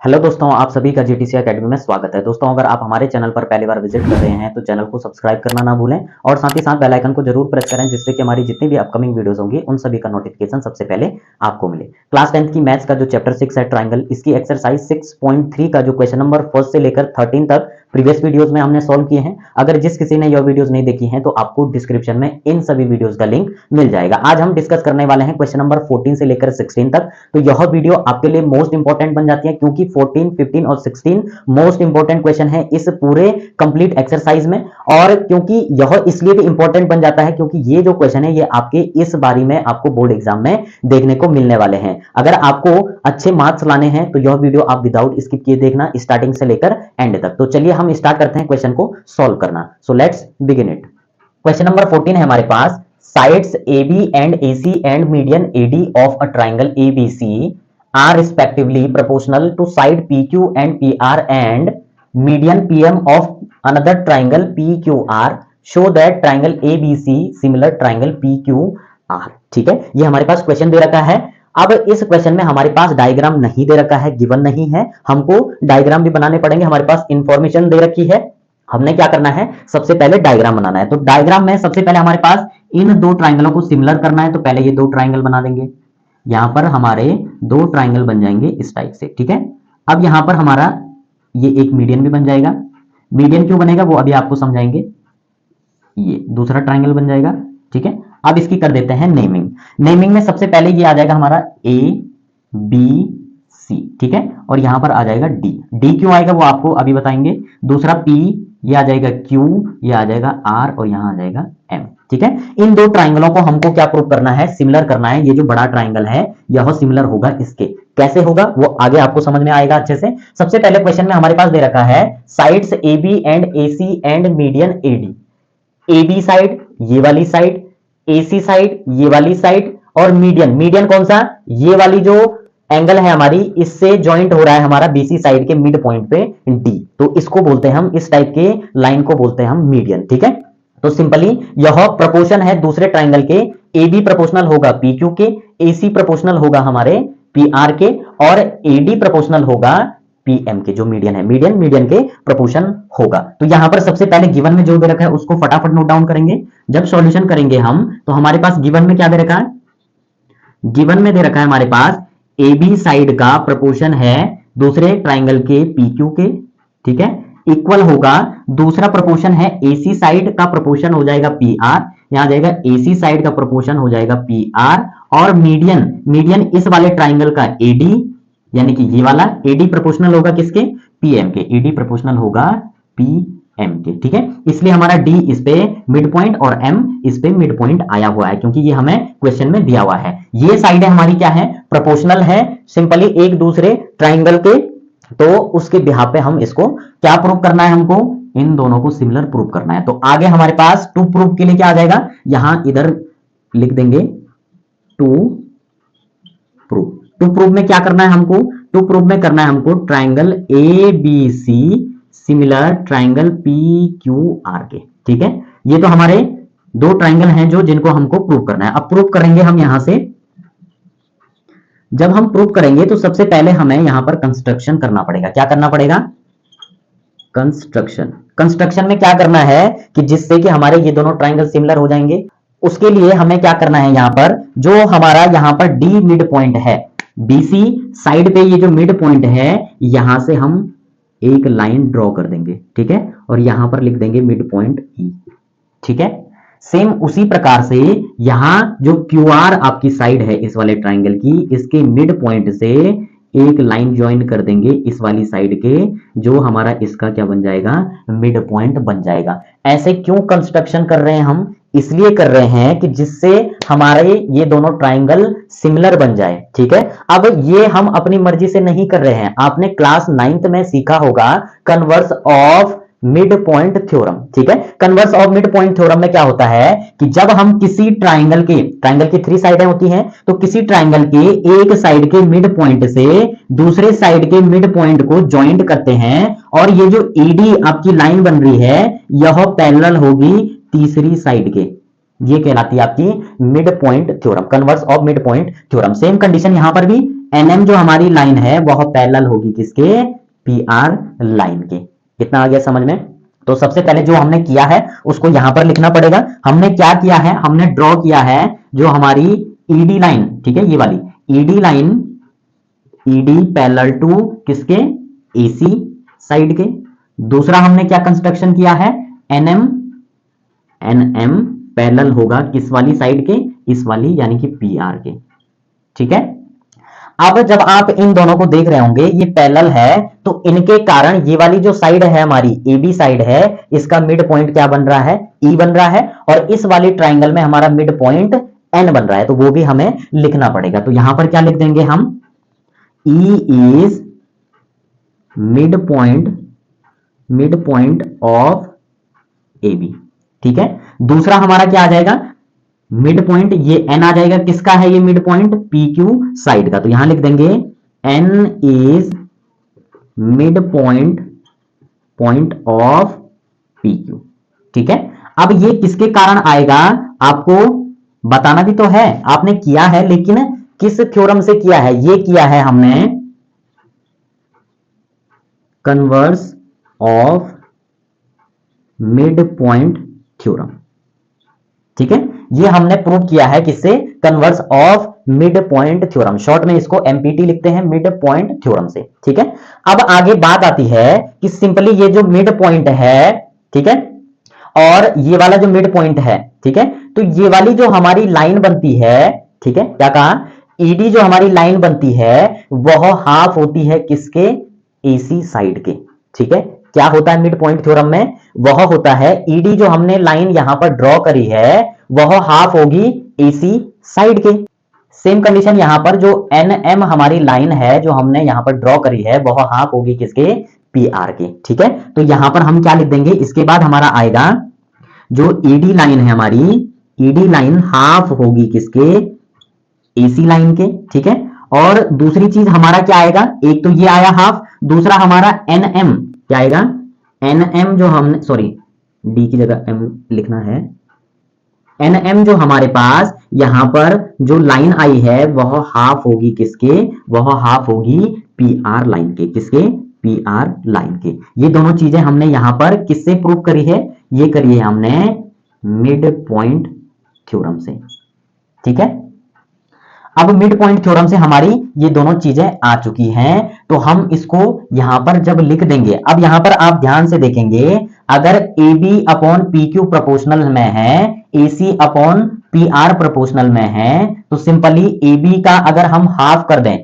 Hello दोस्तों, आप सभी का जीटीसी एकेडमी में स्वागत है। दोस्तों, अगर आप हमारे चैनल पर पहली बार विजिट कर रहे हैं तो चैनल को सब्सक्राइब करना ना भूलें और साथ ही साथ बेल आइकन को जरूर प्रेस करें, जिससे कि हमारी जितनी भी अपकमिंग वीडियोस होंगी उन सभी का नोटिफिकेशन सबसे पहले आपको मिले। क्लास 10th की मैथ्स का जो चैप्टर 6 है ट्राइंगल, इसकी एक्सरसाइज 6.3 का जो क्वेश्चन नंबर 1 से लेकर 13 तक प्रीवियस वीडियोस में हमने सॉल्व किए हैं। अगर जिस किसी ने यह वीडियोस नहीं देखी हैं तो आपको डिस्क्रिप्शन में इन सभी वीडियोस का लिंक मिल जाएगा। आज हम डिस्कस करने वाले हैं क्वेश्चन नंबर 14 से लेकर 16 तक। तो यह वीडियो आपके लिए मोस्ट इंपॉर्टेंट बन जाती है, क्योंकि 14, 15 और 16 मोस्ट इंपॉर्टेंट क्वेश्चन है इस पूरे कंप्लीट एक्सरसाइज में। और क्योंकि यह इसलिए भी इंपॉर्टेंट बन जाता है क्योंकि ये जो क्वेश्चन है ये आपके इस बारी में आपको बोर्ड एग्जाम में देखने को मिलने वाले हैं। अगर आपको अच्छे मार्क्स लाने हैं तो यह वीडियो आप विदाउट स्किप किए देखना, स्टार्टिंग से लेकर एंड तक। तो चलिए हम स्टार्ट करते हैं क्वेश्चन को सॉल्व करना। So let's begin it. Question number 14 है हमारे पास, sides AB and AC and median AD of a triangle ABC are respectively proportional to side PQ and PR and median PM of another triangle PQR. Show that triangle ABC similar triangle PQR। ठीक है, ये हमारे पास question दे रखा है। अब इस question में हमारे पास डायग्राम नहीं दे रखा है, गिवन नहीं है, हमको डायग्राम भी बनाने पड़ेंगे। हमारे पास इंफॉर्मेशन दे रखी है, हमने क्या करना है, सबसे पहले डायग्राम बनाना है। तो डायग्राम में सबसे पहले हमारे पास इन दो ट्राइंगलों को सिमिलर करना है। तो पहले ये दो ट्राइंगल बना देंगे, यहां पर हमारे दो ट्राइंगल बन जाएंगे इस टाइप से। ठीक है, अब यहां पर हमारा ये एक मीडियन भी बन जाएगा। मीडियन क्यों बनेगा वो अभी आपको समझाएंगे। ये दूसरा ट्राइंगल बन जाएगा। ठीक है, अब इसकी कर देते हैं नेमिंग। नेमिंग में सबसे पहले ये आ जाएगा हमारा ए बी सी। ठीक है, और यहां पर आ जाएगा डी। डी क्यों आएगा वो आपको अभी बताएंगे। दूसरा पी, ये आ जाएगा क्यू, ये आ जाएगा आर और यहां आ जाएगा एम। ठीक है, इन दो ट्राइंगलों को हमको क्या प्रूव करना है, सिमिलर करना है। ये जो बड़ा ट्राइंगल है यह सिमिलर होगा इसके। कैसे होगा वो आगे आपको समझ में आएगा अच्छे से। सबसे पहले क्वेश्चन में हमारे पास दे रखा है sides A B and A C and median A D. A B side ये वाली साइड, ए सी साइड ये वाली साइड, और मीडियन, मीडियन कौन सा, ये वाली जो एंगल है हमारी, इससे ज्वाइंट हो रहा है हमारा बीसी साइड के मिड पॉइंट पे डी। तो इसको बोलते हैं हम, इस टाइप के लाइन को बोलते हैं हम मीडियन। ठीक है, तो सिंपली यह प्रोपोर्शन है दूसरे ट्राइंगल के। ए बी प्रोपोर्शनल होगा पी क्यू के, ए सी प्रोपोर्शनल होगा हमारे पी आर के, और ए डी प्रोपोर्शनल होगा पी एम के। जो मीडियन है, मीडियन मीडियन के प्रोपोर्शन होगा। तो यहां पर सबसे पहले गिवन में जो दे रखा है उसको फटाफट नोट डाउन करेंगे। जब सॉल्यूशन करेंगे हम तो हमारे पास गिवन में क्या दे रखा है, गिवन में दे रखा है हमारे पास ए बी साइड का प्रोपोर्शन है दूसरे ट्राइंगल के पी क्यू के। ठीक है, इक्वल होगा, दूसरा प्रोपोर्शन है ए सी साइड का प्रोपोर्शन हो जाएगा पी आर, यहां जाएगा ए सी साइड का प्रोपोर्शन हो जाएगा पी आर, और मीडियन, मीडियन इस वाले ट्राइंगल का ए डी, यानी कि ये वाला ए डी प्रोपोर्शनल होगा किसके, पी एम के। ए डी प्रोपोर्शनल होगा पी एम के। ठीक है, इसलिए हमारा डी इस पे मिड पॉइंट और एम इस पे मिड पॉइंट आया हुआ है, क्योंकि ये हमें क्वेश्चन में दिया हुआ है। ये साइड है हमारी क्या है, प्रोपोर्शनल है सिंपली एक दूसरे ट्राइंगल के। तो उसके बिहाफ पे हम इसको क्या प्रूव करना है, हमको इन दोनों को सिमिलर प्रूव करना है। तो आगे हमारे पास टू प्रूव के लिए क्या आ जाएगा, यहां इधर लिख देंगे टू प्रूव। टू प्रूव में क्या करना है हमको, टू प्रूव में करना है हमको triangle A B C similar triangle P Q R के। ठीक है, ये तो हमारे दो ट्राइंगल हैं जो जिनको हमको प्रूव करना है। अब प्रूव करेंगे हम यहां से। जब हम प्रूव करेंगे तो सबसे पहले हमें यहां पर कंस्ट्रक्शन करना पड़ेगा। क्या करना पड़ेगा, कंस्ट्रक्शन। कंस्ट्रक्शन में क्या करना है कि जिससे कि हमारे ये दोनों ट्राइंगल सिमिलर हो जाएंगे। उसके लिए हमें क्या करना है, यहां पर जो हमारा यहां पर डी मिड पॉइंट है, बीसी साइड पे ये जो मिड पॉइंट है, यहां से हम एक लाइन ड्रॉ कर देंगे। ठीक है, और यहां पर लिख देंगे मिड पॉइंट ई। ठीक है, सेम उसी प्रकार से यहां जो क्यू आर आपकी साइड है इस वाले ट्राइंगल की, इसके मिड पॉइंट से एक लाइन ज्वाइन कर देंगे इस वाली साइड के, जो हमारा इसका क्या बन जाएगा, मिड पॉइंट बन जाएगा। ऐसे क्यों कंस्ट्रक्शन कर रहे हैं हम, इसलिए कर रहे हैं कि जिससे हमारे ये दोनों ट्राइंगल सिमिलर बन जाए। ठीक है, अब ये हम अपनी मर्जी से नहीं कर रहे हैं। आपने क्लास 9th में सीखा होगा converse of mid point theorem. ठीक है, converse of mid point theorem में क्या होता है कि जब हम किसी ट्राइंगल की 3 साइडें होती हैं, तो किसी ट्राइंगल के एक साइड के मिड पॉइंट से दूसरे साइड के मिड पॉइंट को ज्वाइंट करते हैं, और ये जो ईडी आपकी लाइन बन रही है यह पैरेलल होगी तीसरी साइड के। ये कहलाती है आपकी mid point theorem, converse of mid point theorem. Same condition यहां पर भी NM जो हमारी लाइन है वह पैरेलल होगी किसके, PR लाइन के। कितना आ गया समझ में। तो सबसे पहले जो हमने किया है उसको यहां पर लिखना पड़ेगा। हमने क्या किया है, हमने ड्रॉ किया है जो हमारी ED लाइन, ठीक है, ये वाली ED line, ED parallel to किसके, AC साइड के। दूसरा हमने क्या कंस्ट्रक्शन किया है, NM पैरेलल होगा किस वाली साइड के, इस वाली यानी कि PR के। ठीक है। अब जब आप इन दोनों को देख रहे होंगे ये पैरेलल है, तो इनके कारण ये वाली जो साइड है हमारी AB साइड है, इसका मिड पॉइंट क्या बन रहा है, E बन रहा है, और इस वाली ट्राइंगल में हमारा मिड पॉइंट N बन रहा है, तो वो भी हमें लिखना पड़ेगा। तो यहां पर क्या लिख देंगे हम, E is mid point of AB। ठीक है। दूसरा हमारा क्या आ जाएगा, मिड पॉइंट, ये N आ जाएगा, किसका है ये मिड पॉइंट, PQ साइड का। तो यहां लिख देंगे N is mid point of PQ। ठीक है। अब ये किसके कारण आएगा, आपको बताना भी तो है, आपने किया है लेकिन किस थ्योरम से किया है, ये किया है हमने converse of mid point theorem. ठीक है, ये हमने प्रूव किया है किससे, converse of mid point theorem, short में इसको MPT लिखते हैं, मिड पॉइंट थ्योरम से। ठीक है। अब आगे बात आती है कि सिंपली ये जो मिड पॉइंट है, ठीक है, और ये वाला जो मिड पॉइंट है, ठीक है, तो ये वाली जो हमारी लाइन बनती है, ठीक है, क्या कहा, ED जो हमारी लाइन बनती है वह हाफ होती है किसके, AC साइड के। ठीक है। क्या होता है मिड पॉइंट थ्योरम में, वह होता है ED जो हमने लाइन यहां पर ड्रॉ करी है वह हाफ होगी AC साइड के। सेम कंडीशन यहां पर जो NM हमारी लाइन है जो हमने यहां पर ड्रॉ करी है वह हाफ होगी किसके, PR के। ठीक है। तो यहां पर हम क्या लिख देंगे, इसके बाद हमारा आएगा जो ED लाइन है हमारी, ED लाइन हाफ होगी किसके, AC लाइन के। ठीक है। और दूसरी चीज हमारा क्या आएगा, एक तो ये आया हाफ, दूसरा हमारा NM क्या आएगा, NM जो हमने, सॉरी D की जगह M लिखना है, NM जो हमारे पास यहां पर जो लाइन आई है वह हाफ होगी किसके, वह हाफ होगी PR लाइन के। किसके, PR लाइन के। ये दोनों चीजें हमने यहां पर किससे प्रूव करी है, ये करी है हमने मिड पॉइंट थ्योरम से। ठीक है। अब मिड पॉइंट थ्योरम से हमारी ये दोनों चीजें आ चुकी हैं, तो हम इसको यहां पर जब लिख देंगे, अब यहां पर आप ध्यान से देखेंगे, अगर AB अपॉन PQ प्रोपोर्शनल में है, AC अपॉन PR प्रोपोर्शनल में है, तो सिंपली AB का अगर हम हाफ कर दें,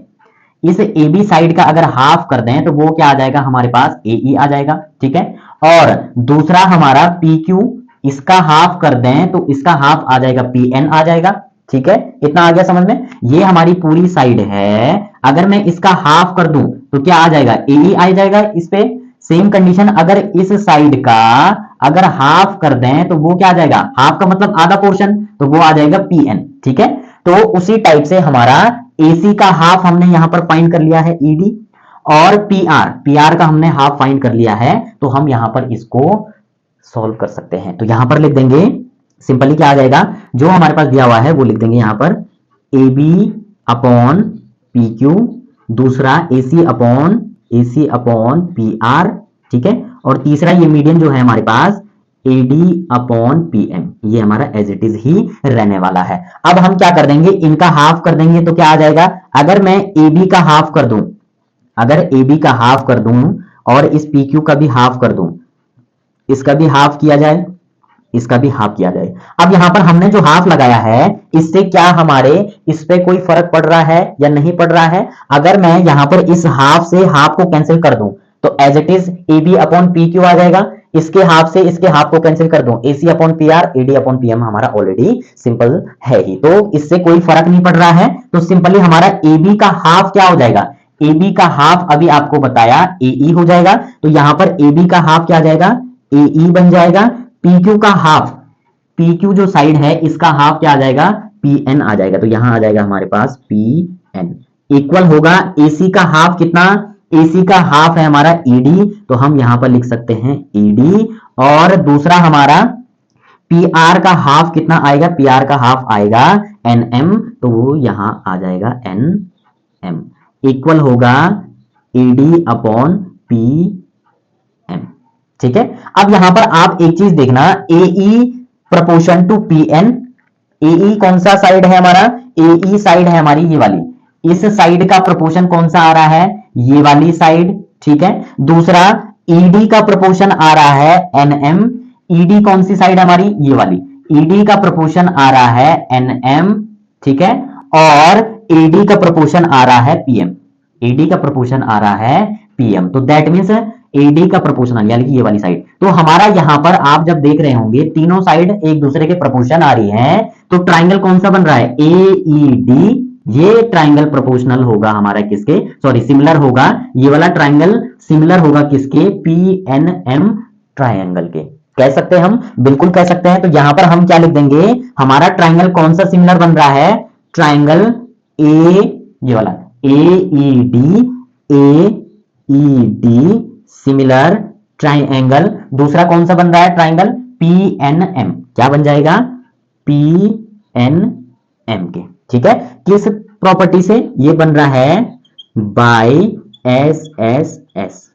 इस AB साइड का अगर हाफ कर दें तो वो क्या आ जाएगा हमारे पास, AE आ जाएगा। ठीक है। और दूसरा हमारा PQ, इसका हाफ कर दें तो इसका हाफ आ जाएगा PN आ जाएगा। ठीक है। इतना आ गया समझ में। ये हमारी पूरी साइड है, अगर मैं इसका हाफ कर दूं तो क्या आ जाएगा, AE आ जाएगा इस पे। सेम कंडीशन अगर इस साइड का अगर हाफ कर दें तो वो क्या आ जाएगा, हाफ का मतलब आधा पोर्शन, तो वो आ जाएगा PN। ठीक है। तो उसी टाइप से हमारा AC का हाफ हमने यहां पर फाइंड कर लिया है ED, और PR का हमने हाफ फाइंड कर लिया है, तो हम यहां पर इसको सॉल्व कर सकते हैं। तो यहां पर लिख देंगे, सिंपली क्या आ जाएगा, जो हमारे पास दिया हुआ है वो लिख देंगे यहां पर AB अपॉन PQ, दूसरा AC अपॉन PR। ठीक है। और तीसरा ये मीडियन जो है हमारे पास AD अपॉन PM, ये हमारा एज इट इज ही रहने वाला है। अब हम क्या कर देंगे, इनका हाफ कर देंगे तो क्या आ जाएगा, अगर मैं AB का हाफ कर दूं, अगर AB का हाफ कर दूं और इस PQ का भी हाफ कर दूं, इसका भी हाफ किया जाए, इसका भी हाफ किया जाए। अब यहां पर हमने जो हाफ लगाया है इससे क्या हमारे इस पे कोई फर्क पड़ रहा है या नहीं पड़ रहा है, अगर मैं यहां पर इस हाफ से हाफ को कैंसिल कर दूं तो as it is AB upon PQ आ जाएगा, इसके हाफ से इसके हाफ को कैंसिल कर दूं AC upon PR, AD upon PM हमारा ऑलरेडी सिंपल है ही, तो इससे कोई फर्क नहीं पड़ रहा है। तो सिंपली हमारा AB का हाफ क्या हो जाएगा, AB का हाफ अभी आपको बताया AE हो जाएगा, तो यहां पर AB का हाफ क्या आ जाएगा, AE बन जाएगा। PQ का हाफ, PQ जो साइड है इसका हाफ क्या आ जाएगा, PN आ जाएगा, तो यहां आ जाएगा हमारे पास PN इक्वल होगा AC का हाफ कितना, AC का हाफ है हमारा ED, तो हम यहां पर लिख सकते हैं ED, और दूसरा हमारा PR का हाफ कितना आएगा, PR का हाफ आएगा NM, तो वो यहां आ जाएगा NM। इक्वल होगा AD अपॉन PM। ठीक है, अब यहां पर आप एक चीज देखना, AE proportion to PN। AE कौन सा साइड है हमारा, AE साइड है हमारी ये वाली, इस साइड का प्रोपोर्शन कौन सा आ रहा है, ये वाली साइड। ठीक है, दूसरा ED का प्रोपोर्शन आ रहा है NM। ED कौन सी साइड हमारी, ये वाली, ED का प्रोपोर्शन आ रहा है NM। ठीक है, और AD का प्रोपोर्शन आ रहा है PM। AD का प्रोपोर्शन आ रहा है PM, तो दैट मींस AD का प्रोपोर्शनल यानी कि ये वाली साइड। तो हमारा यहां पर आप जब देख रहे होंगे तीनों साइड एक दूसरे के प्रोपोर्शन आ रही है, तो ट्राइंगल कौन सा बन रहा है, AED। ये ट्राइंगल प्रोपोर्शनल होगा हमारा किसके, सॉरी सिमिलर होगा, ये वाला ट्राइंगल सिमिलर होगा किसके, PNM ट्राइंगल के। कह सकते हैं हम, बिल्कुल कह सकते हैं। तो यहां पर हम क्या लिख देंगे, हमारा ट्राइंगल कौन सा सिमिलर बन रहा है, ट्राइंगल ये वाला AED सिमिलर ट्राइंगल। दूसरा कौन सा बन रहा है, ट्राइंगल PNM। क्या बन जाएगा, PNM के। ठीक है, किस प्रॉपर्टी से ये बन रहा है, बाय SSS।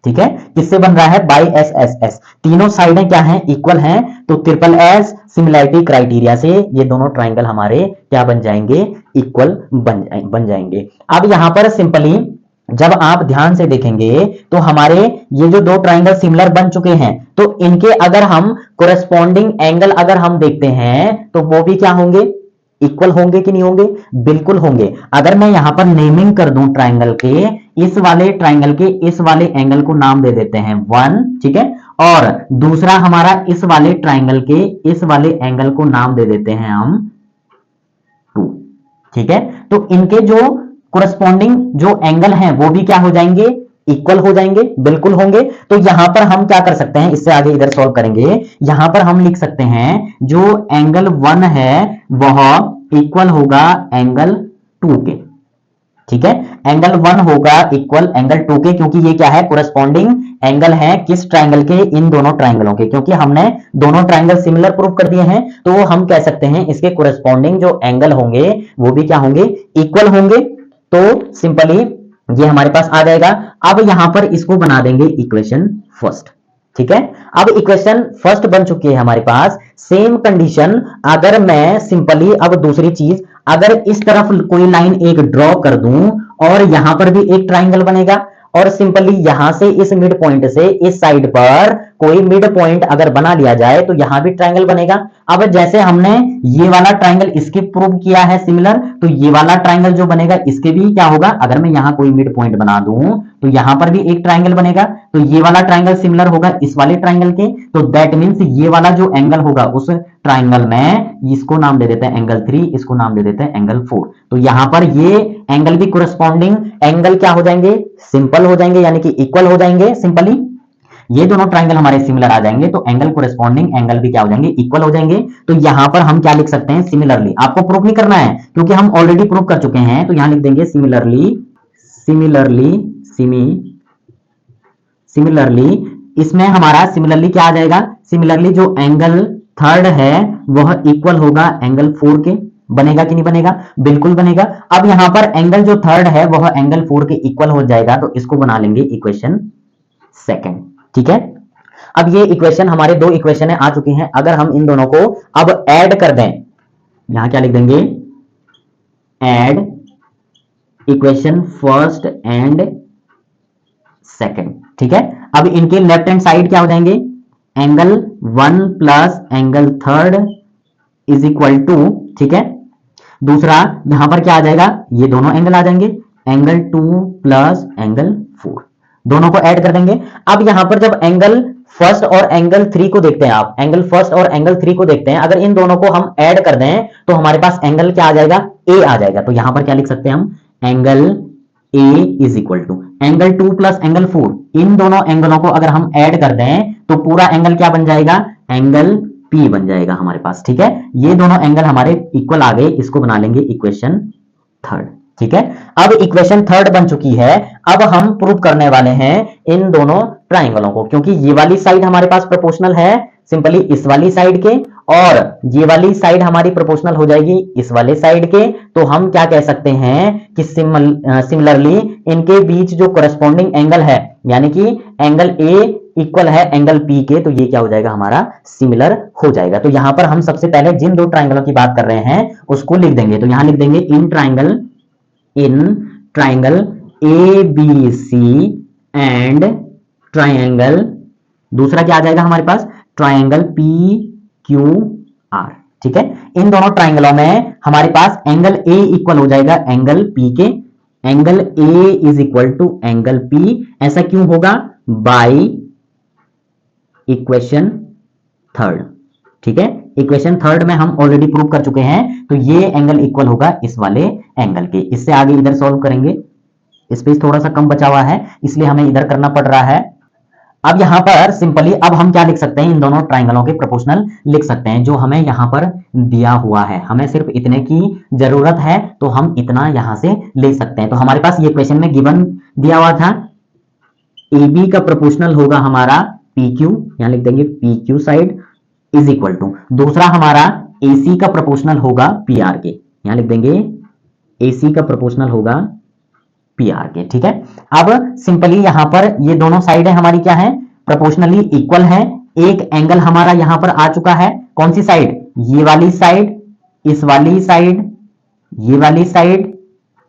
ठीक है, किससे बन रहा है, बाय SSS। तीनों साइडें क्या हैं, इक्वल हैं, तो ट्रिपल S सिमिलैरिटी क्राइटेरिया से ये दोनों ट्राइंगल हमारे क्या बन जाएंगे, इक्वल बन जाएंगे। अब यहां पर सिंपली जब आप ध्यान से देखेंगे तो हमारे ये जो दो ट्राइंगल सिमिलर बन चुके हैं, तो इनके अगर हम कोरेस्पॉन्डिंग एंगल अगर हम देखते हैं तो वो भी क्या होंगे, इक्वल होंगे कि नहीं होंगे, बिल्कुल होंगे। अगर मैं यहां पर नेमिंग कर दूं ट्राइंगल के, इस वाले ट्राइंगल के इस वाले एंगल को नाम दे देते हैं 1। ठीक है, और दूसरा हमारा इस वाले ट्राइंगल के इस वाले एंगल को नाम दे देते हैं हम 2। ठीक है, तो इनके जो कोरेस्पॉन्डिंग जो एंगल हैं वो भी क्या हो जाएंगे, इक्वल हो जाएंगे, बिल्कुल होंगे। तो यहां पर हम क्या कर सकते हैं, इससे आगे इधर सॉल्व करेंगे। यहां पर हम लिख सकते हैं जो एंगल 1 है वह इक्वल होगा एंगल 2 के। ठीक है, एंगल 1 होगा इक्वल एंगल 2 के, क्योंकि ये क्या है, कोरेस्पॉन्डिंग एंगल है किस ट्राइंगल के, इन दोनों ट्राइंगलों के। क्योंकि हमने दोनों ट्राइंगल सिमिलर प्रूव कर दिए हैं, तो हम कह सकते हैं इसके कोरेस्पॉन्डिंग जो एंगल होंगे वो भी क्या होंगे, इक्वल होंगे। तो सिंपली ये हमारे पास आ जाएगा। अब यहां पर इसको बना देंगे इक्वेशन फर्स्ट। ठीक है, अब इक्वेशन फर्स्ट बन चुकी है हमारे पास। सेम कंडीशन अगर मैं सिंपली अब दूसरी चीज, अगर इस तरफ कोई लाइन एक ड्रॉ कर दूं और यहां पर भी एक ट्राइंगल बनेगा, और सिंपली यहां से इस मिड पॉइंट से इस साइड पर कोई मिड पॉइंट अगर बना लिया जाए तो यहां भी ट्राइंगल बनेगा। अब जैसे हमने ये वाला ट्राइंगल इसके प्रूव किया है सिमिलर, तो ये वाला ट्राइंगल जो बनेगा इसके भी क्या होगा, अगर मैं यहां कोई मिड पॉइंट बना दूं तो यहां पर भी एक ट्राइंगल बनेगा। तो ये वाला ट्राइंगल सिमिलर होगा इस वाले ट्राइंगल के, तो दैट मींस ये वाला जो एंगल होगा उस ट्राइंगल में, इसको नाम दे देते हैं एंगल 3, इसको नाम दे देते हैं एंगल 4। तो यहां पर ये एंगल भी कोरेस्पॉन्डिंग एंगल क्या हो जाएंगे, सिंपल हो जाएंगे, यानी कि इक्वल हो जाएंगे। सिंपली ये दोनों ट्राइंगल हमारे सिमिलर आ जाएंगे, तो एंगल कोरेस्पॉन्डिंग एंगल भी क्या हो जाएंगे, इक्वल हो जाएंगे। तो यहां पर हम क्या लिख सकते हैं, सिमिलरली। आपको प्रूफ नहीं करना है क्योंकि हम ऑलरेडी प्रूफ कर चुके हैं, तो यहां लिख देंगे सिमिलरली। इसमें हमारा सिमिलरली क्या आ जाएगा, सिमिलरली जो एंगल थर्ड है वह इक्वल होगा एंगल 4 के। बनेगा कि नहीं बनेगा, बिल्कुल बनेगा। अब यहां पर एंगल जो थर्ड है वह एंगल 4 के इक्वल हो जाएगा, तो इसको बना लेंगे इक्वेशन सेकंड। ठीक है, अब ये इक्वेशन हमारे दो इक्वेशन आ चुकी हैं। अगर हम इन दोनों को अब ऐड कर दें, यहां क्या लिख देंगे, add equation first and second. ठीक है, अब इनके लेफ्ट हैंड साइड क्या हो जाएंगे, angle 1 plus angle third is equal to, ठीक है, दूसरा यहां पर क्या आ जाएगा, ये दोनों एंगल आ जाएंगे, एंगल 2 प्लस एंगल 4, दोनों को ऐड कर देंगे। अब यहां पर जब एंगल फर्स्ट और एंगल 3 को देखते हैं, आप एंगल फर्स्ट और एंगल 3 को देखते हैं, अगर इन दोनों को हम ऐड कर दें तो हमारे पास एंगल क्या आ जाएगा, ए आ जाएगा। तो यहां पर क्या लिख सकते हैं हम, angle A is equal to angle 2 plus angle 4, इन दोनों एंगलों को अगर हम ऐड कर दें तो पूरा एंगल क्या बन जाएगा, एंगल पी बन जाएगा हमारे पास। ठीक है, ये दोनों एंगल हमारे इक्वल आ गए, इसको बना लेंगे इक्वेशन थर्ड। ठीक है, अब इक्वेशन थर्ड बन चुकी है। अब हम प्रूव करने वाले हैं इन दोनों ट्राइंगलों को, क्योंकि ये वाली साइड हमारे पास प्रोपोर्शनल है सिंपली इस वाली साइड के, और ये वाली साइड हमारी प्रोपोर्शनल हो जाएगी इस वाले साइड के। तो हम क्या कह सकते हैं कि सिमिलरली इनके बीच जो करस्पॉन्डिंग एंगल है, यानी कि एंगल ए इक्वल है एंगल पी के, तो ये क्या हो जाएगा हमारा सिमिलर हो जाएगा। तो यहां पर हम सबसे पहले जिन दो ट्राइंगलों की बात कर रहे हैं उसको लिख देंगे। तो यहां लिख देंगे in triangle A B C and triangle, दूसरा क्या आ जाएगा हमारे पास, ट्राइंगल पी क्यू आर। ठीक है, इन दोनों ट्राइंगलों में हमारे पास एंगल ए इक्वल हो जाएगा एंगल पी के, angle A is equal to angle P. ऐसा क्यों होगा, बाय इक्वेशन थर्ड। ठीक है, इक्वेशन थर्ड में हम ऑलरेडी प्रूव कर चुके हैं, तो ये एंगल इक्वल होगा इस वाले एंगल के। इससे आगे इधर सॉल्व करेंगे, स्पेस थोड़ा सा कम बचा हुआ है इसलिए हमें इधर करना पड़ रहा है। अब यहां पर सिंपली अब हम क्या लिख सकते हैं, इन दोनों ट्राइंगलों के प्रोपोर्शनल लिख सकते हैं जो हमें यहां पर दिया हुआ है। हमें सिर्फ इतने की जरूरत है तो हम इतना यहां से ले सकते हैं। तो हमारे पास ये क्वेश्चन में गिवन दिया हुआ था, ए बी का प्रोपोर्शनल होगा हमारा पी क्यू, यहां लिख देंगे P Q side is equal to, दूसरा हमारा ए सी का प्रोपोर्शनल होगा पी आर के, यहां लिख देंगे ए सी का प्रोपोर्शनल होगा पी आर के। ठीक है, अब सिंपली यहां पर ये दोनों साइड हमारी क्या है, प्रोपोर्शनली इक्वल है। एक एंगल हमारा यहां पर आ चुका है, कौन सी साइड, ये वाली साइड, इस वाली साइड, ये वाली साइड,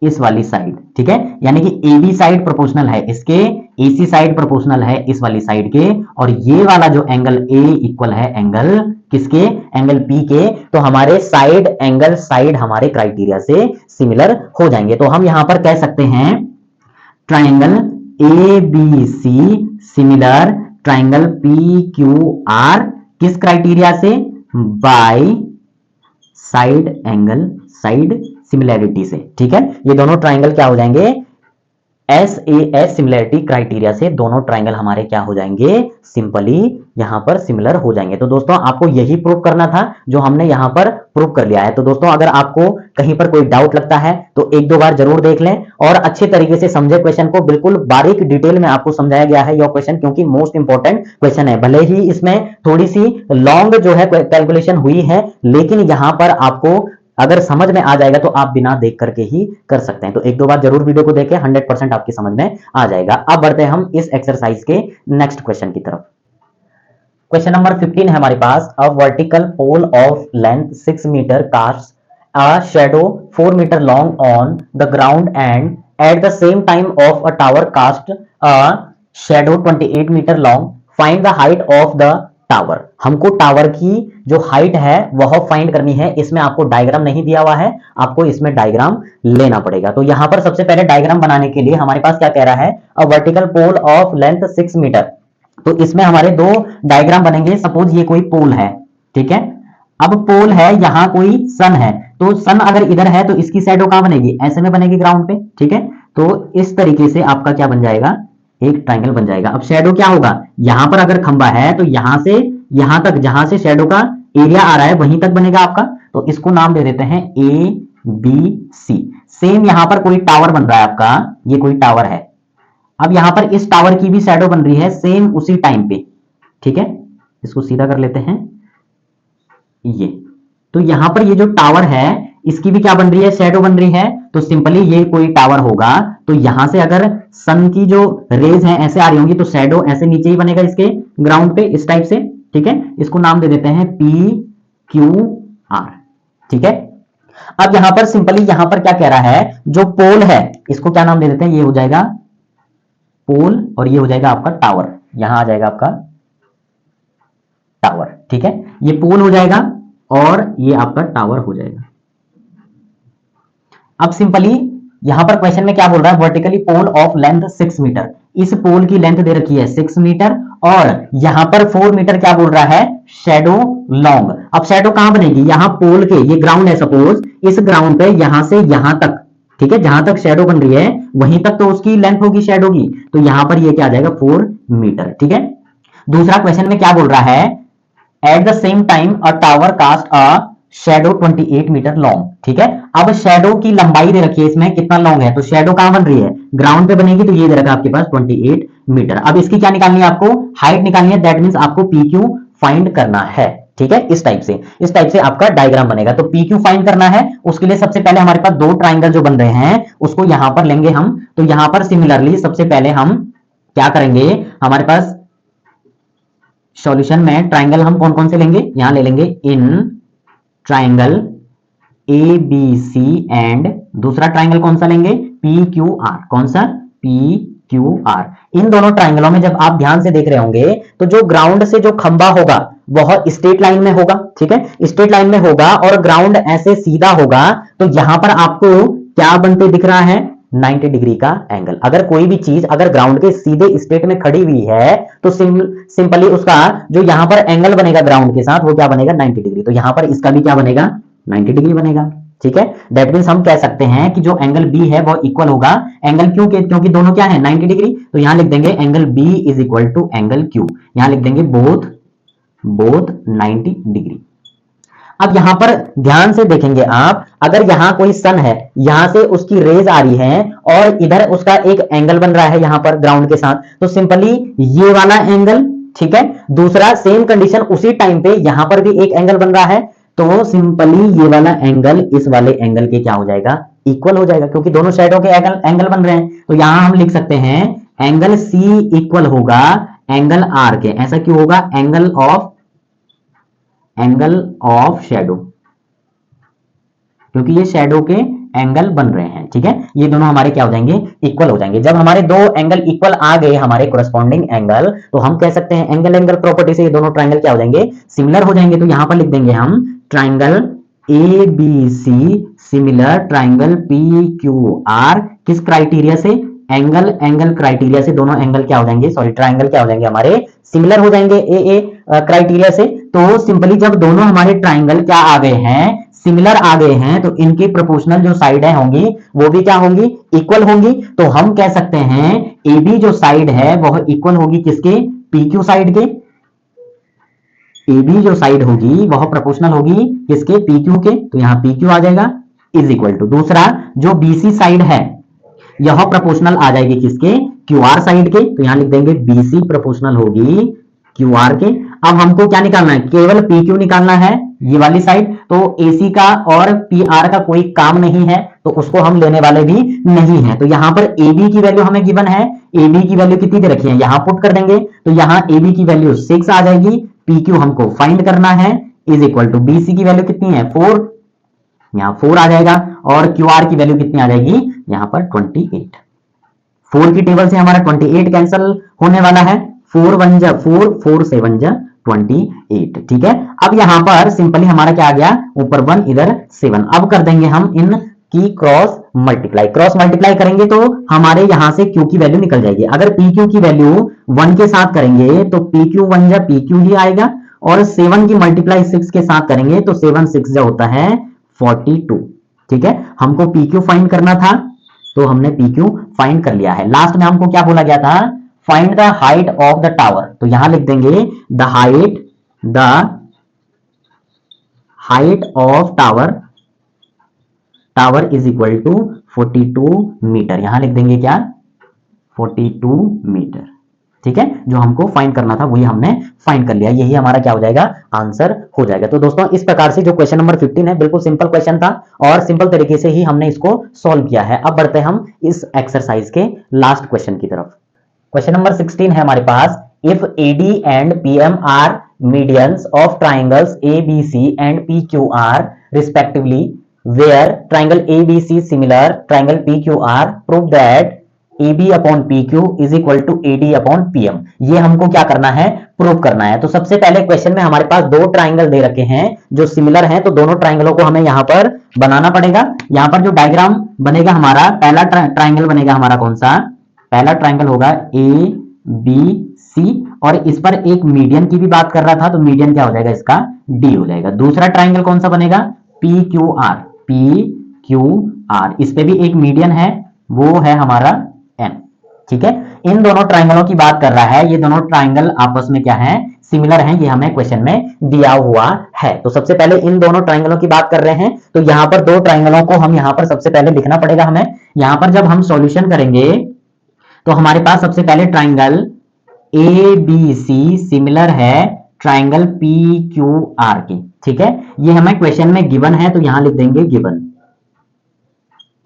इस वाली साइड। ठीक है, यानी कि ए बी साइड प्रोपोर्शनल है इसके, ए सी साइड प्रोपोर्शनल है इस वाली साइड के, और ये वाला जो एंगल ए इक्वल है एंगल किसके, एंगल पी के। तो हमारे साइड एंगल साइड हमारे क्राइटेरिया से सिमिलर हो जाएंगे। तो हम यहां पर कह सकते हैं triangle A B C similar triangle P Q R, किस क्राइटेरिया से, by side angle side similarity से। ठीक है, ये दोनों ट्राइंगल क्या हो जाएंगे, SAS सिमिलैरिटी क्राइटेरिया से दोनों ट्राइंगल हमारे क्या हो जाएंगे, सिंपली यहां पर सिमिलर हो जाएंगे। तो दोस्तों आपको यही प्रूव करना था जो हमने यहां पर प्रूव कर लिया है। तो दोस्तों अगर आपको कहीं पर कोई डाउट लगता है तो एक दो बार जरूर देख लें और अच्छे तरीके से समझे क्वेश्चन को, बिल्कुल बारीक डिटेल में आपको समझाया गया है यह क्वेश्चन, क्योंकि मोस्ट इंपॉर्टेंट क्वेश्चन है। भले ही इसमें थोड़ी सी लॉन्ग जो है कैलकुलेशन हुई है, लेकिन यहां पर आपको अगर समझ में आ जाएगा तो आप बिना देख करके ही कर सकते हैं। तो एक दो बार जरूर वीडियो को देखें, 100% आपकी समझ में आ जाएगा। अब बढ़ते हैं हम इस एक्सरसाइज के नेक्स्ट क्वेश्चन की तरफ। क्वेश्चन नंबर 15 है हमारे पास, a vertical pole of length 6 meter cast a shadow 4 meter long on the ground and at the same time of a tower cast a shadow 28 metre long, find the height of the tower. हमको tower की जो height है वह find करनी है। इसमें आपको diagram नहीं दिया हुआ है, आपको इसमें डायग्राम लेना पड़ेगा। तो यहां पर सबसे पहले डायग्राम बनाने के लिए हमारे पास क्या कह रहा है, a vertical pole of length 6 metre. तो इसमें हमारे दो डायग्राम बनेंगे। सपोज ये कोई पोल है, ठीक है, अब पोल है, यहां कोई सन है, तो सन अगर इधर है तो इसकी शैडो कहां बनेगी, ऐसे में बनेगी ग्राउंड पे। ठीक है, तो इस तरीके से आपका क्या बन जाएगा, एक ट्राइंगल बन जाएगा। अब शैडो क्या होगा, यहां पर अगर खंबा है तो यहां से यहां तक, जहां से शैडो का एरिया आ रहा है वहीं तक बनेगा आपका। तो इसको नाम दे देते हैं ABC। सेम यहां पर कोई टावर बन रहा है आपका, ये कोई टावर है। अब यहां पर इस टावर की भी शैडो बन रही है सेम उसी टाइम पे। ठीक है, इसको सीधा कर लेते हैं ये। तो यहां पर ये जो टावर है इसकी भी क्या बन रही है, शैडो बन रही है। तो सिंपली ये कोई टावर होगा, तो यहां से अगर सन की जो रेज हैं ऐसे आ रही होंगी तो शैडो ऐसे नीचे ही बनेगा इसके ग्राउंड पे, इस टाइप से। ठीक है, इसको नाम दे देते हैं PQR। ठीक है, अब यहां पर सिंपली यहां पर क्या कह रहा है, जो पोल है इसको क्या नाम दे देते हैं, ये हो जाएगा पोल और ये हो जाएगा आपका टावर। यहां आ जाएगा आपका टावर। ठीक है, ये पोल हो जाएगा और ये आपका टावर हो जाएगा। अब सिंपली यहां पर क्वेश्चन में क्या बोल रहा है, vertically pole of length 6 metre. इस पोल की लेंथ दे रखी है 6 मीटर और यहां पर 4 मीटर क्या बोल रहा है, शैडो लॉन्ग। अब शैडो कहां बनेगी, यहां पोल के, ये ग्राउंड है सपोज, इस ग्राउंड पे यहां से यहां तक, ठीक है, जहां तक शैडो बन रही है वहीं तक तो उसकी लेंथ होगी शैडो की। तो यहां पर ये क्या आ जाएगा 4 मीटर। ठीक है, दूसरा क्वेश्चन में क्या बोल रहा है, at the same time a tower cast a shadow 28 metre long. ठीक है, अब शैडो की लंबाई दे रखी है इसमें कितना लॉन्ग है, तो शैडो कहां बन रही है, ग्राउंड पे बनेगी, तो ये दे रखा है आपके पास 28 मीटर। अब इसकी क्या निकालनी है, आपको हाइट निकालनी है, दैट मींस आपको PQ फाइंड करना है। ठीक है, इस टाइप से आपका डायग्राम बनेगा। तो पी क्यू फाइंड करना है, उसके लिए सबसे पहले हमारे पास दो ट्राइंगल जो बन रहे हैं उसको यहां पर लेंगे हम। तो यहां पर सिमिलरली सबसे पहले हम क्या करेंगे, हमारे पास सॉल्यूशन में ट्राइंगल हम कौन कौन से लेंगे, यहां ले लेंगे in triangle A B C and दूसरा ट्राइंगल कौन सा लेंगे, पी क्यू आर। कौन सा, पी क्यू आर। इन दोनों ट्राइंगलों में जब आप ध्यान से देख रहे होंगे तो जो ग्राउंड से जो खंबा होगा वह स्ट्रेट लाइन में होगा। ठीक है, स्ट्रेट लाइन में होगा और ग्राउंड ऐसे सीधा होगा। तो यहां पर आपको क्या बनते दिख रहा है, 90 डिग्री का एंगल। अगर कोई भी चीज अगर ग्राउंड के सीधे स्ट्रेट में खड़ी हुई है तो सिंपली उसका जो यहां पर एंगल बनेगा ग्राउंड के साथ वो क्या बनेगा, 90 डिग्री। तो यहां पर इसका भी क्या बनेगा, 90 डिग्री बनेगा। ठीक है, दैट मींस हम कह सकते हैं कि जो एंगल बी है वो इक्वल होगा एंगल क्यू के, क्योंकि दोनों क्या है, 90 डिग्री। तो यहां लिख देंगे angle B is equal to angle Q. यहां लिख देंगे बोथ 90 डिग्री। अब यहां पर ध्यान से देखेंगे आप, अगर यहां कोई सन है, यहां से उसकी रेज आ रही है और इधर उसका एक एंगल बन रहा है यहां पर ग्राउंड के साथ, तो सिंपली ये वाला एंगल, ठीक है, दूसरा सेम कंडीशन उसी टाइम पे यहां पर भी एक एंगल बन रहा है, तो सिंपली ये वाला एंगल इस वाले एंगल के क्या हो जाएगा, इक्वल हो जाएगा, क्योंकि दोनों साइडों के एंगल बन रहे हैं। तो यहां हम लिख सकते हैं एंगल सी इक्वल होगा एंगल आर के। ऐसा क्यों होगा, एंगल ऑफ शैडो, क्योंकि ये शैडो के एंगल बन रहे हैं। ठीक है, ये दोनों हमारे क्या हो जाएंगे, इक्वल हो जाएंगे। जब हमारे दो एंगल इक्वल आ गए हमारे कोरस्पॉन्डिंग एंगल, तो हम कह सकते हैं एंगल प्रॉपर्टी से ये दोनों ट्राइंगल क्या हो जाएंगे, सिमिलर हो जाएंगे। तो यहां पर लिख देंगे हम triangle A B C similar triangle P Q R. किस क्राइटेरिया से, एंगल क्राइटेरिया से दोनों एंगल क्या हो जाएंगे, सॉरी ट्राइंगल क्या हो जाएंगे हमारे, सिमिलर हो जाएंगे ए क्राइटेरिया से। तो सिंपली जब दोनों हमारे ट्राइंगल क्या आ गए हैं, सिमिलर आ गए हैं, तो इनकी प्रोपोर्शनल जो साइड है होंगी वो भी क्या होंगी, इक्वल होंगी। तो हम कह सकते हैं ए बी जो साइड है वह इक्वल होगी किसके, पी क्यू साइड के। ए बी जो साइड होगी वह प्रोपोर्शनल होगी किसके, पी क्यू के। तो यहां पी क्यू आ जाएगा इज इक्वल टू, दूसरा जो बीसी साइड है यह प्रोपोर्शनल आ जाएगी किसके, क्यू आर साइड के। तो यहां लिख देंगे बीसी प्रोपोर्शनल होगी क्यू आर के। अब हमको क्या निकालना है, केवल पी क्यू निकालना है, ये वाली साइड। तो एसी का और पी आर का कोई काम नहीं है, तो उसको हम लेने वाले भी नहीं है। तो यहां पर ए बी की वैल्यू हमें गिवन है, ए बी की वैल्यू कितनी दे रखी है, यहां पुट कर देंगे। तो यहां ए बी की वैल्यू 6 आ जाएगी, पी क्यू हमको फाइंड करना है, is equal to B C की वैल्यू कितनी है 4, यहां 4 आ जाएगा, और क्यू आर की वैल्यू कितनी आ जाएगी यहां पर 28। 4 की टेबल से हमारा 28 कैंसिल होने वाला है, 4 1 जा 4, 4 7 जा 28। ठीक है, अब यहां पर सिंपली हमारा क्या आ गया, ऊपर 1 इधर 7। अब कर देंगे हम इन की क्रॉस मल्टीप्लाई करेंगे तो हमारे यहां से क्यू की वैल्यू निकल जाएगी। अगर पी क्यू की वैल्यू 1 के साथ करेंगे तो पी क्यू 1 जा पी क्यू ही आएगा, और 7 की मल्टीप्लाई 6 के साथ करेंगे तो 7 6 जा होता है 42। ठीक है, हमको पी क्यू फाइंड करना था तो हमने पी क्यू फाइंड कर लिया है। लास्ट में हमको क्या बोला गया था, find the height of the tower. तो यहां लिख देंगे the height of tower is equal to 42 metre. यहां लिख देंगे क्या, 42 मीटर। ठीक है, जो हमको फाइंड करना था वही हमने फाइंड कर लिया, यही हमारा क्या हो जाएगा, आंसर हो जाएगा। तो दोस्तों इस प्रकार से जो क्वेश्चन नंबर 15 है बिल्कुल सिंपल क्वेश्चन था और सिंपल तरीके से ही हमने इसको सॉल्व किया है। अब बढ़ते हैं हम इस एक्सरसाइज के लास्ट क्वेश्चन की तरफ। क्वेश्चन नंबर 16 है हमारे पास, if AD and PM are medians of triangles ABC and PQR respectively, where triangle ABC similar triangle PQR, prove that AB upon PQ is equal to AD upon PM। ये हमको क्या करना है, prove करना है। तो सबसे पहले क्वेश्चन में हमारे पास दो ट्राइंगल दे रखे हैं जो सिमिलर हैं, तो दोनों ट्राइंगलों को हमें यहां पर बनाना पड़ेगा। यहां पर जो डायग्राम बनेगा हमारा, पहला ट्राइंगल बनेगा हमारा कौन सा, पहला ट्राइंगल होगा ABC, और इस पर एक मीडियन की भी बात कर रहा था, तो मीडियन क्या हो जाएगा इसका, D हो जाएगा। दूसरा ट्राइंगल कौन सा बनेगा, PQR, इस पे भी एक मीडियन है, वो है हमारा N। ठीक है, इन दोनों ट्राइंगलों की बात कर रहा है, ये दोनों ट्राइंगल आपस में क्या है, सिमिलर हैं, ये हमें क्वेश्चन में दिया हुआ है। तो सबसे पहले इन दोनों ट्राइंगलों की बात कर रहे हैं, तो यहां पर दो ट्राइंगलों को हम यहां पर सबसे पहले लिखना पड़ेगा हमें। यहां पर जब हम सॉल्यूशन करेंगे तो हमारे पास सबसे पहले ट्राइंगल ABC सिमिलर है ट्राइंगल पी क्यू आर के, ठीक है। ये हमें क्वेश्चन में गिवन है तो यहां लिख देंगे गिवन,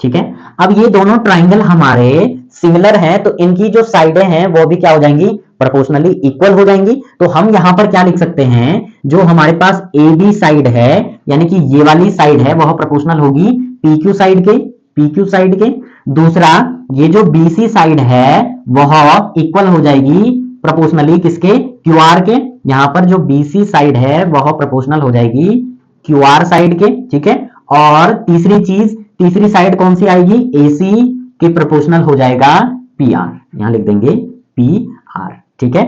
ठीक है। अब ये दोनों ट्राइंगल हमारे सिमिलर हैं तो इनकी जो साइडें हैं वो भी क्या हो जाएंगी, प्रोपोर्शनली इक्वल हो जाएंगी। तो हम यहां पर क्या लिख सकते हैं, जो हमारे पास ए बी साइड है यानी कि ये वाली साइड है वह प्रोपोर्शनल होगी पी क्यू साइड के, पी क्यू साइड के। दूसरा ये जो बी सी साइड है वह इक्वल हो जाएगी प्रोपोर्शनली किसके, क्यू आर के। यहां पर जो बी सी साइड है वह प्रोपोर्शनल हो जाएगी क्यू आर साइड के, ठीक है। और तीसरी चीज, तीसरी साइड कौन सी आएगी, एसी के प्रोपोर्शनल हो जाएगा पी आर, यहां लिख देंगे पी आर, ठीक है।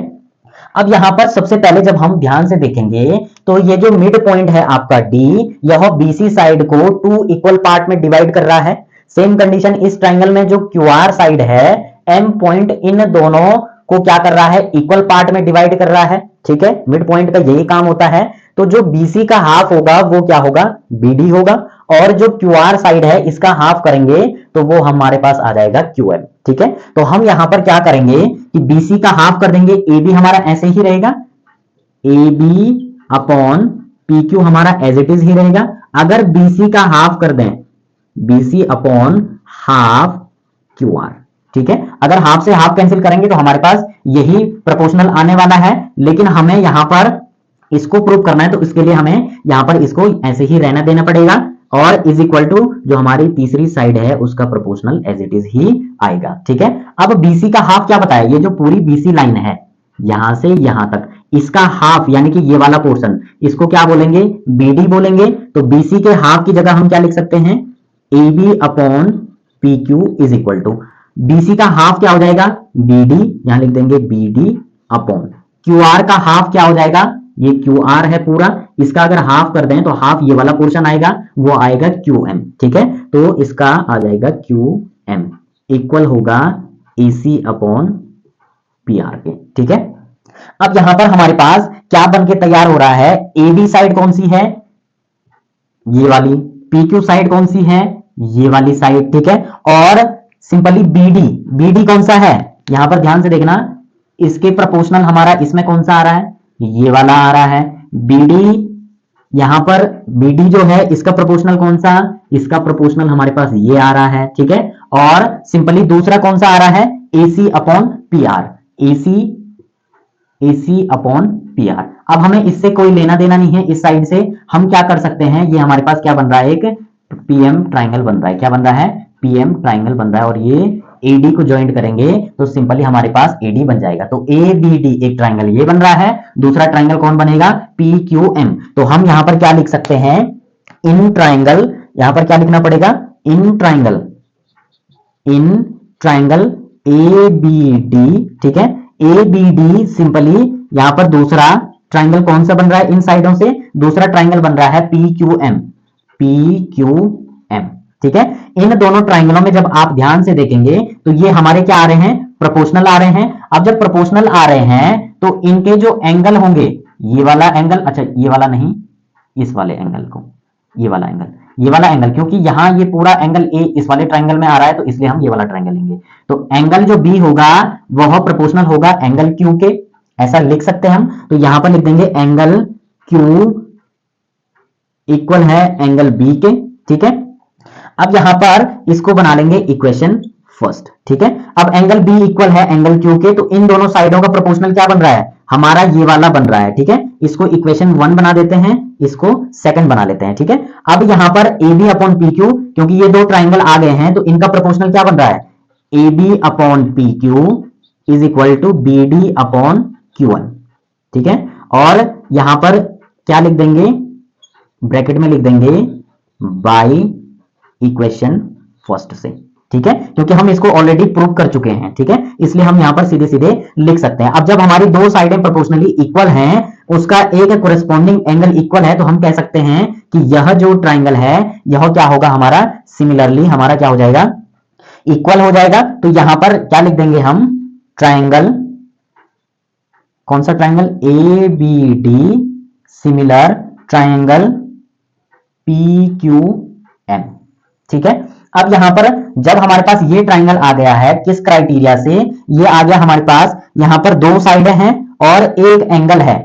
अब यहां पर सबसे पहले जब हम ध्यान से देखेंगे तो ये जो मिड पॉइंट है आपका डी, यह बीसी साइड को टू इक्वल पार्ट में डिवाइड कर रहा है। सेम कंडीशन इस ट्राइंगल में जो क्यू आर साइड है, एम पॉइंट इन दोनों को क्या कर रहा है, इक्वल पार्ट में डिवाइड कर रहा है, ठीक है। मिड पॉइंट का यही काम होता है। तो जो बीसी का हाफ होगा वो क्या होगा, बीडी होगा, और जो क्यू आर साइड है इसका हाफ करेंगे तो वो हमारे पास आ जाएगा क्यू एम, ठीक है। तो हम यहां पर क्या करेंगे कि बीसी का हाफ कर देंगे, ए बी हमारा ऐसे ही रहेगा, A B upon P Q हमारा एज इट इज ही रहेगा। अगर बीसी का हाफ कर दें, BC upon half Q R, ठीक है। अगर हाफ से हाफ कैंसिल करेंगे तो हमारे पास यही प्रोपोर्शनल आने वाला है, लेकिन हमें यहां पर इसको प्रूव करना है तो इसके लिए हमें यहां पर इसको ऐसे ही रहना देना पड़ेगा, और इज इक्वल टू जो हमारी तीसरी साइड है उसका प्रोपोर्शनल एज इट इज ही आएगा, ठीक है। अब बीसी का हाफ क्या बताया, ये जो पूरी बीसी लाइन है यहां से यहां तक, इसका हाफ यानी कि ये वाला पोर्शन, इसको क्या बोलेंगे, बीडी बोलेंगे। तो बीसी के हाफ की जगह हम क्या लिख सकते हैं, A B upon P Q is equal to, BC का हाफ क्या हो जाएगा, बीडी, यहां लिख देंगे बीडी अपॉन क्यू आर का हाफ क्या हो जाएगा, ये क्यू आर है पूरा, इसका अगर हाफ कर दें तो हाफ ये वाला पोर्शन आएगा, वो आएगा क्यू एम, ठीक है। तो इसका आ जाएगा क्यू एम इक्वल होगा एसी अपॉन पी आर के, ठीक है। अब यहां पर हमारे पास क्या बन के तैयार हो रहा है, ए बी साइड कौन सी है, ये वाली, पी क्यू साइड कौन सी है, ये वाली साइड, ठीक है। और सिंपली बीडी, बीडी कौन सा है, यहां पर ध्यान से देखना, इसके प्रोपोर्शनल हमारा इसमें कौन सा आ रहा है, ये वाला आ रहा है। बीडी, यहां पर बीडी जो है इसका प्रोपोर्शनल कौन सा, इसका प्रोपोर्शनल हमारे पास ये आ रहा है, ठीक है। और सिंपली दूसरा कौन सा आ रहा है, AC upon P R, AC, AC upon P R. अब हमें इससे कोई लेना देना नहीं है, इस साइड से हम क्या कर सकते हैं, ये हमारे पास क्या बन रहा है, एक पीएम ट्राइंगल बन रहा है, क्या बन रहा है, पीएम ट्राइंगल बन रहा है। और ये एडी को ज्वाइंट करेंगे तो सिंपली हमारे पास एडी बन जाएगा। तो ए बी डी एक ट्राइंगल ये बन रहा है, दूसरा ट्राइंगल कौन बनेगा, पी क्यू एम। तो हम यहां पर क्या लिख सकते हैं, इन ट्राइंगल, यहां पर क्या लिखना पड़ेगा, in triangle, in triangle A B D, ठीक है। ए बी डी सिंपली यहां पर दूसरा ट्राइंगल कौन सा बन रहा है, इन साइडों से दूसरा ट्राइंगल बन रहा है P Q M, P Q M, ठीक है। इन दोनों ट्राइंगलों में जब आप ध्यान से देखेंगे तो ये हमारे क्या आ रहे हैं, प्रोपोर्शनल आ रहे हैं। अब जब प्रोपोर्शनल आ रहे हैं तो इनके जो एंगल होंगे, ये वाला एंगल, अच्छा ये वाला नहीं, इस वाले एंगल को, ये वाला एंगल, ये वाला एंगल, क्योंकि यहां ये पूरा एंगल ए इस वाले ट्राइंगल में आ रहा है तो इसलिए हम ये वाला ट्राइंगल लेंगे। तो एंगल जो बी होगा वह प्रोपोर्शनल होगा एंगल क्यू के, ऐसा लिख सकते हैं हम। तो यहां पर लिख देंगे एंगल क्यू इक्वल है एंगल बी के, ठीक है। अब यहां पर इसको बना लेंगे इक्वेशन फर्स्ट, ठीक है। अब एंगल बी इक्वल है एंगल क्यू के, तो इन दोनों साइडों का प्रोपोर्शनल क्या बन रहा है, हमारा ये वाला बन रहा है, ठीक है। इसको इक्वेशन 1 बना देते हैं, इसको सेकंड बना लेते हैं, ठीक है। अब यहां पर A B upon P Q, क्योंकि ये दो ट्राइंगल आ गए हैं तो इनका प्रोपोर्शनल क्या बन रहा है, A B upon P Q is equal to B D upon Q one, ठीक है। और यहां पर क्या लिख देंगे, ब्रैकेट में लिख देंगे बाई इक्वेशन फर्स्ट से, ठीक है, क्योंकि हम इसको ऑलरेडी प्रूव कर चुके हैं, ठीक है, इसलिए हम यहां पर सीधे सीधे लिख सकते हैं। अब जब हमारी दो साइडें प्रोपोर्शनली इक्वल हैं, उसका एक कोरेस्पॉन्डिंग एंगल इक्वल है, तो हम कह सकते हैं कि यह जो ट्राइंगल है यह क्या होगा हमारा, सिमिलरली हमारा क्या हो जाएगा, इक्वल हो जाएगा। तो यहां पर क्या लिख देंगे हम, ट्राइंगल, कौन सा triangle, A B D similar triangle P Q M, ठीक है। अब यहां पर जब हमारे पास ये ट्राइंगल आ गया है, किस क्राइटेरिया से, ये आ गया हमारे पास, यहां पर दो साइडें हैं और एक एंगल है,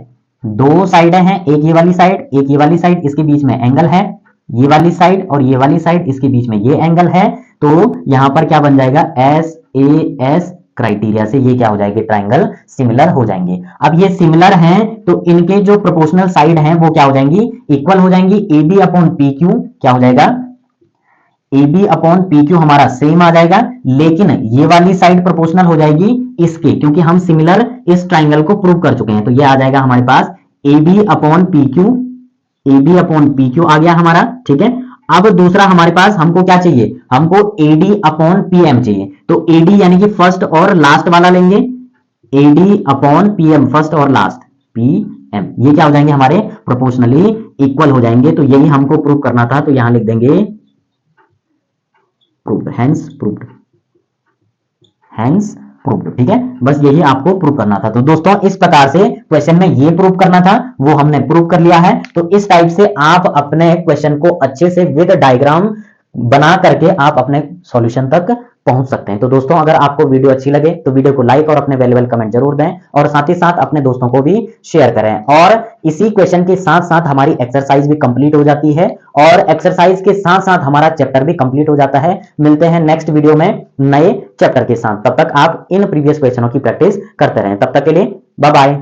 दो साइडें हैं, एक ये वाली साइड, एक ये वाली साइड, इसके बीच में एंगल है, ये वाली साइड और ये वाली साइड, इसके बीच में ये एंगल है। तो यहां पर क्या बन जाएगा, एस ए एस क्राइटेरिया से ये क्या हो जाएंगे, ट्राइंगल सिमिलर हो जाएंगे। अब ये सिमिलर हैं तो इनके जो प्रोपोर्शनल साइड हैं वो क्या हो जाएंगी, इक्वल हो जाएंगी। A B upon P Q क्या हो जाएगा, A B upon P Q हमारा सेम आ जाएगा, लेकिन ये वाली साइड प्रोपोर्शनल हो जाएगी इसके, क्योंकि हम सिमिलर इस ट्राइंगल को प्रूव कर चुके हैं। तो ये आ जाएगा हमारे पास a B upon P q, a B upon P q आ गया हमारा, ठीक है। अब दूसरा हमारे पास हमको क्या चाहिए, हमको एडी अपॉन पी एम चाहिए। तो एडी यानी कि फर्स्ट और लास्ट वाला लेंगे, AD upon P M, first और लास्ट पी एम, ये क्या हो जाएंगे हमारे प्रोपोर्शनली इक्वल हो जाएंगे। तो यही हमको प्रूव करना था, तो यहां लिख देंगे proved, hence proved, hence proved, ठीक है। बस यही आपको प्रूव करना था। तो दोस्तों इस प्रकार से क्वेश्चन में ये प्रूव करना था, वो हमने प्रूव कर लिया है। तो इस टाइप से आप अपने क्वेश्चन को अच्छे से विद डायग्राम बना करके आप अपने सॉल्यूशन तक पहुंच सकते हैं। तो दोस्तों अगर आपको वीडियो अच्छी लगे तो वीडियो को लाइक और अपने वैल्यूएबल कमेंट जरूर दें, और साथ ही साथ अपने दोस्तों को भी शेयर करें। और इसी क्वेश्चन के साथ साथ हमारी एक्सरसाइज भी कंप्लीट हो जाती है, और एक्सरसाइज के साथ साथ हमारा चैप्टर भी कंप्लीट हो जाता है। मिलते हैं नेक्स्ट वीडियो में नए चैप्टर के साथ, तब तक आप इन प्रीवियस क्वेश्चनों की प्रैक्टिस करते रहें। तब तक के लिए बाय बाय।